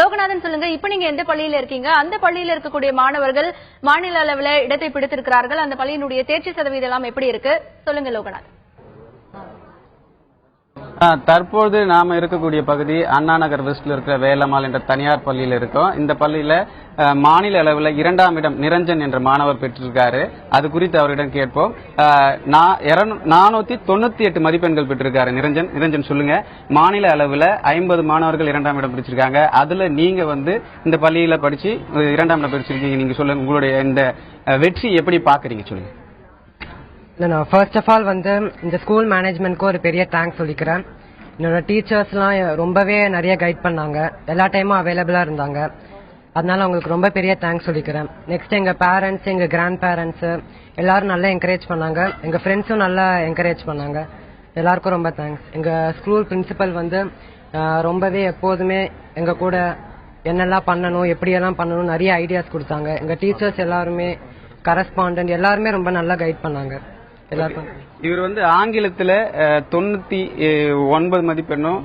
லோகநாதன் சொல்லுங்க, இப்ப நீங்க எந்த பள்ளியில இருக்கீங்க? அந்த பள்ளியில இருக்கக்கூடிய மாணவர்கள் மாநில அளவுல இடத்தை பிடித்திருக்கிறார்கள். அந்த பள்ளியினுடைய தேர்ச்சி சதவீதம் எல்லாம் எப்படி இருக்கு சொல்லுங்க லோகநாதன். தற்போது நாம இருக்கக்கூடிய பகுதி அண்ணா நகர் வெஸ்ட்ல இருக்கிற வேலம்மாள் என்ற தனியார் பள்ளியில இருக்கோம். இந்த பள்ளியில மாநில அளவில் 2ஆம் இடம் நிரஞ்சன் என்ற மாணவர் பெற்றிருக்காரு. அது குறித்து அவரிடம் கேட்போம். 498 மதிப்பெண்கள் பெற்றிருக்காரு நிரஞ்சன் சொல்லுங்க, மாநில அளவில் 50 மாணவர்கள் 2ஆம் இடம் பிடிச்சிருக்காங்க. அதுல நீங்க இந்த பள்ளியில படிச்சு 2ஆம் இடம் பிடிச்சிருக்கீங்க. நீங்க சொல்லுங்க, உங்களுடைய இந்த வெற்றி எப்படி பாக்குறீங்க சொல்லுங்க. நான் ஃபர்ஸ்ட் ஆஃப் ஆல் இந்த ஸ்கூல் மேனேஜ்மெண்ட்க்கு ஒரு பெரிய தேங்க்ஸ் சொல்லிக்கிறேன். என்னோட டீச்சர்ஸ்லாம் ரொம்பவே நிறைய கைட் பண்ணாங்க, எல்லா டைமும் அவைலபிளா இருந்தாங்க. அதனால அவங்களுக்கு ரொம்ப பெரிய தேங்க்ஸ் சொல்லிக்கிறேன். நெக்ஸ்ட் எங்க பேரண்ட்ஸ், எங்க கிராண்ட் பேரண்ட்ஸ் எல்லாரும் நல்லா என்கரேஜ் பண்ணாங்க. எங்க ஃப்ரெண்ட்ஸும் நல்லா என்கரேஜ் பண்ணாங்க. எல்லாருக்கும் ரொம்ப தேங்க்ஸ். எங்க ஸ்கூல் பிரின்சிபல் ரொம்பவே எப்போதுமே எங்க கூட என்னெல்லாம் பண்ணணும், எப்படியெல்லாம் பண்ணணும் நிறைய ஐடியாஸ் கொடுத்தாங்க. எங்க டீச்சர்ஸ் எல்லாருமே, கரஸ்பாண்டன்ட் எல்லாருமே ரொம்ப நல்லா கைட் பண்ணாங்க. இவர் ஆங்கிலத்துல 99 மதிப்பெண்ணும்,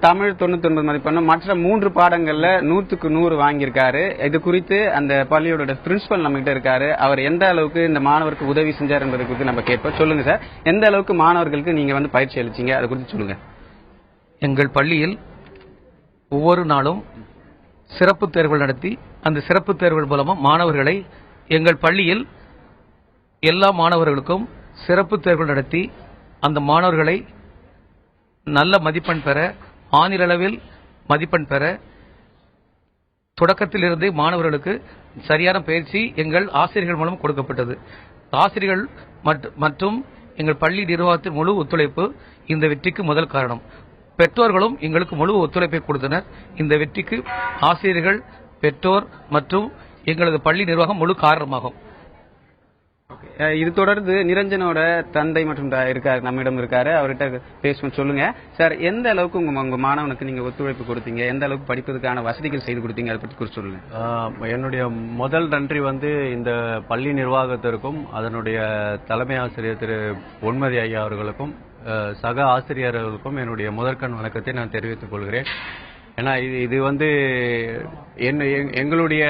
தமிழ் 99 மதிப்பெண்ணும், மற்ற 3 பாடங்கள்ல 100க்கு 100 வாங்கியிருக்காரு. இது குறித்து அந்த பள்ளியோட பிரின்சிபல் நம்ம கிட்ட இருக்காரு. அவர் எந்த அளவுக்கு இந்த மாணவருக்கு உதவி செஞ்சார் என்பதை குறித்து நம்ம கேட்போம். சொல்லுங்க சார், எந்த அளவுக்கு மாணவர்களுக்கு நீங்க பயிற்சி அளிச்சீங்க, அதை குறித்து சொல்லுங்க. எங்கள் பள்ளியில் ஒவ்வொரு நாளும் சிறப்பு தேர்வுகள் நடத்தி, அந்த சிறப்பு தேர்வுகள் மூலமா மாணவர்களை, எங்கள் பள்ளியில் எல்லா மாணவர்களுக்கும் சிறப்பு தேர்வுகள் நடத்தி அந்த மாணவர்களை நல்ல மதிப்பெண் பெற, மாநில அளவில் மதிப்பெண் பெற தொடக்கத்திலிருந்தே மாணவர்களுக்கு சரியான பயிற்சி எங்கள் ஆசிரியர்கள் மூலம் கொடுக்கப்பட்டது. ஆசிரியர்கள் மற்றும் எங்கள் பள்ளி நிர்வாகத்தின் முழு ஒத்துழைப்பு இந்த வெற்றிக்கு முதல் காரணம். பெற்றோர்களும் எங்களுக்கு முழு ஒத்துழைப்பை கொடுத்தனர். இந்த வெற்றிக்கு ஆசிரியர்கள், பெற்றோர் மற்றும் எங்களது பள்ளி நிர்வாகம் முழு காரணமாகும். இது தொடர்ந்து நிரஞ்சனோட தந்தை மற்றும் இருக்காரு, நம்மிடம் இருக்காரு, அவர்கிட்ட பேசுவோம். சொல்லுங்க சார், எந்த அளவுக்கு உங்க மாணவனுக்கு நீங்க ஒத்துழைப்பு கொடுத்தீங்க, எந்த அளவுக்கு படிப்பதற்கான வசதிகள் செய்து கொடுத்தீங்க, அதை பற்றி குறித்து சொல்லுங்க. என்னுடைய முதல் நன்றி இந்த பள்ளி நிர்வாகத்திற்கும், அதனுடைய தலைமை ஆசிரியர் திரு பொன்மதி ஐயா அவர்களுக்கும், சக ஆசிரியர்களுக்கும் என்னுடைய முதற்கண் வணக்கத்தை நான் தெரிவித்துக் கொள்கிறேன். ஏன்னா இது எங்களுடைய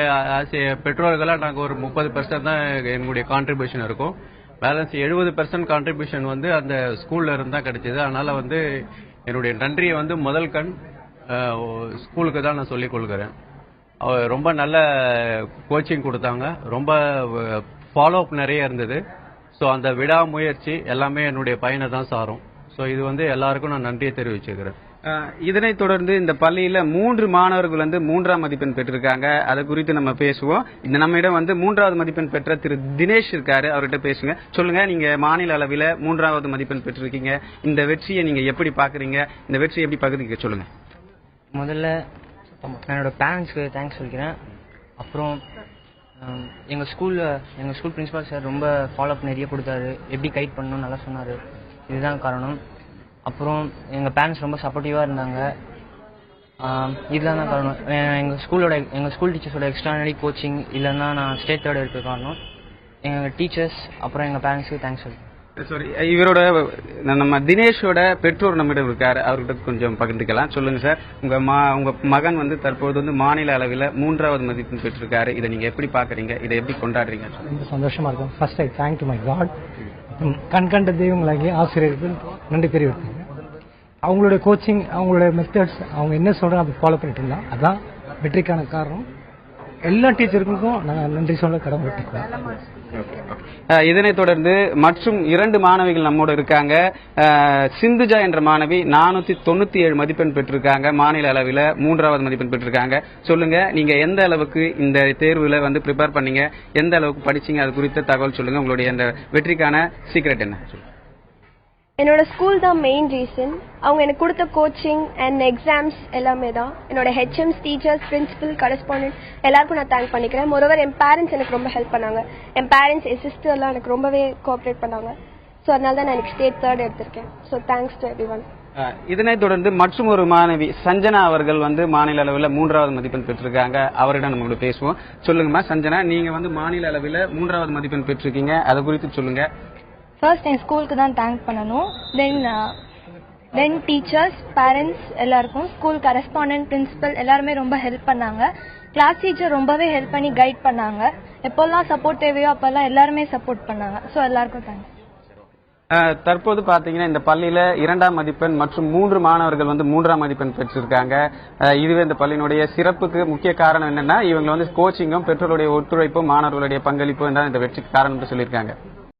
பெற்றோர்களாக நாங்கள் ஒரு 30% தான் எங்களுடைய கான்ட்ரிபியூஷன் இருக்கும். பேலன்ஸ் 70% கான்ட்ரிபியூஷன் அந்த ஸ்கூல்ல இருந்து தான் கிடைச்சது. அதனால என்னுடைய நன்றியை முதல் கண் ஸ்கூலுக்கு தான் நான் சொல்லிக் கொள்கிறேன். ரொம்ப நல்ல கோச்சிங் கொடுத்தாங்க, ரொம்ப ஃபாலோ அப் நிறைய இருந்தது. ஸோ அந்த விடாமுயற்சி எல்லாமே என்னுடைய பையனை தான் சாரும். ஸோ இது எல்லாருக்கும் நான் நன்றியை தெரிவிச்சுக்கிறேன். இதனைத் தொடர்ந்து இந்த பள்ளியில 3 மாணவர்கள் 3ஆம் மதிப்பெண் பெற்றிருக்காங்க. அதை குறித்து நம்ம பேசுவோம். இந்த நம்ம இடம் 3வது மதிப்பெண் பெற்ற திரு தினேஷ் இருக்காரு, அவர்கிட்ட பேசுங்க. சொல்லுங்க, நீங்க மாநில அளவில் 3வது மதிப்பெண் பெற்றிருக்கீங்க. இந்த வெற்றியை நீங்க எப்படி பாக்குறீங்க, இந்த வெற்றியை எப்படி பகிர்ந்துக்க சொல்லுங்க. முதல்ல என்னோட பேரண்ட்ஸ்க்கு தேங்க்ஸ் சொல்லிக்கிறேன். அப்புறம் எங்கள் ஸ்கூல் பிரின்சிபால் சார் ரொம்ப ஃபாலோ அப் நிறைய கொடுத்தாரு, எப்படி கைட் பண்ணணும் நல்லா சொன்னார். இதுதான் காரணம். அப்புறம் எங்கள் பேரண்ட்ஸ் ரொம்ப சப்போர்ட்டிவாக இருந்தாங்க. இதுதான் தான் காரணம். எங்கள் ஸ்கூல் டீச்சர்ஸோட எக்ஸ்ட்ரானரி கோச்சிங் இல்லைன்னா நான் ஸ்டேட் தேர்ட் எடுக்க காரணம். எங்கள் டீச்சர்ஸ் அப்புறம் எங்கள் பேரண்ட்ஸுக்கு தேங்க்ஸ் சொல்லுங்கள். சாரி, இவரோட நம்ம தினேஷோட பெற்றோர் நம்மிடம் இருக்காரு, அவர்கிட்ட கொஞ்சம் பகிர்ந்துக்கலாம். சொல்லுங்க சார், உங்க மகன் தற்போது மாநில அளவில் 3வது மதிப்பெண் பெற்றிருக்காரு. இதை நீங்க எப்படி பாக்குறீங்க, இதை எப்படி கொண்டாடுறீங்க? ரொம்ப சந்தோஷமா இருக்கும். First I thank to my God. கண்கண்ட தெய்வங்களாகி ஆசிரியர்கள் நன்றி தெரிவித்தாங்க. அவங்களுடைய கோச்சிங், அவங்களுடைய மெத்தட்ஸ், அவங்க என்ன சொல்றாங்க அதை ஃபாலோ பண்ணிட்டு இருந்தா அதான் வெற்றிக்கான காரணம். எல்லா டீச்சருக்கும் நான் நன்றி சொல்ல கடமைப்பட்டிருக்கேன். இதனைத் தொடர்ந்து மற்றும் 2 மாணவிகள் நம்மோட இருக்காங்க. சிந்துஜா என்ற மாணவி 497 மதிப்பெண் பெற்றிருக்காங்க. மாநில அளவில் 3வது மதிப்பெண் பெற்றிருக்காங்க. சொல்லுங்க, நீங்க எந்த அளவுக்கு இந்த தேர்வுல ப்ரிப்பேர் பண்ணீங்க, எந்த அளவுக்கு படிச்சீங்க, அது குறித்த தகவல் சொல்லுங்க. உங்களுடைய அந்த வெற்றிக்கான சீக்ரெட் என்ன? என்னோட ஸ்கூல் தான் மெயின் ரீசன். அவங்க எனக்கு கொடுத்த கோச்சிங் அண்ட் எக்ஸாம்ஸ் எல்லாமே தான். என்னோட ஹெச்எம்ஸ், டீச்சர்ஸ், பிரின்சிபல், கரஸ்பாண்டன்ட் எல்லாருக்கும் நான் தேங்க் பண்ணிக்கிறேன். மொரோவர் என் பேரண்ட்ஸ் எனக்கு ரொம்ப ஹெல்ப் பண்ணாங்க. என் பேரண்ட்ஸ், என் சிஸ்டர்லாம் எனக்கு ரொம்பவே கோஆப்ரேட் பண்ணாங்க. ஸோ அதனால தான் நான் எனக்கு ஸ்டேட் தேர்ட் எடுத்திருக்கேன். So thanks to everyone. இதனைத் தொடர்ந்து மற்றும் ஒரு மாணவி சஞ்சனா அவர்கள் மாநில அளவில் 3வது மதிப்பெண் பெற்றிருக்காங்க. அவரிடம் நம்ம பேசுவோம். சொல்லுங்கம்மா சஞ்சனா, நீங்க மாநில அளவில் 3வது மதிப்பெண் பெற்றிருக்கீங்க, அதை குறித்து சொல்லுங்க. ஃபர்ஸ்ட் என் ஸ்கூலுக்கு தான் தேங்க் பண்ணணும். தென் தென் டீச்சர்ஸ், பேரண்ட்ஸ் எல்லாருக்கும், ஸ்கூல் கரஸ்பாண்டன்ட், பிரின்சிபல் எல்லாருமே ரொம்ப ஹெல்ப் பண்ணாங்க. கிளாஸ் டீச்சர் ரொம்பவே ஹெல்ப் பண்ணி கைட் பண்ணாங்க. எப்போல்லாம் சப்போர்ட் தேவையோ அப்போல்லாம் எல்லாருமே சப்போர்ட் பண்ணாங்க. ஸோ எல்லாருக்கும் தேங்க்ஸ். தற்போது பாத்தீங்கன்னா இந்த பள்ளியில 2ஆம் மதிப்பெண் மற்றும் 3 மாணவர்கள் வந்து 3ஆம் மதிப்பெண் பெற்றிருக்காங்க. இதுவே இந்த பள்ளியினுடைய சிறப்புக்கு முக்கிய காரணம் என்னன்னா இவங்க வந்து கோச்சிங்கும் பெற்றோருடைய ஒத்துழைப்பும் மாணவர்களுடைய பங்களிப்பும் தான் இந்த வெற்றிக்கு காரணம் என்று சொல்லியிருக்காங்க.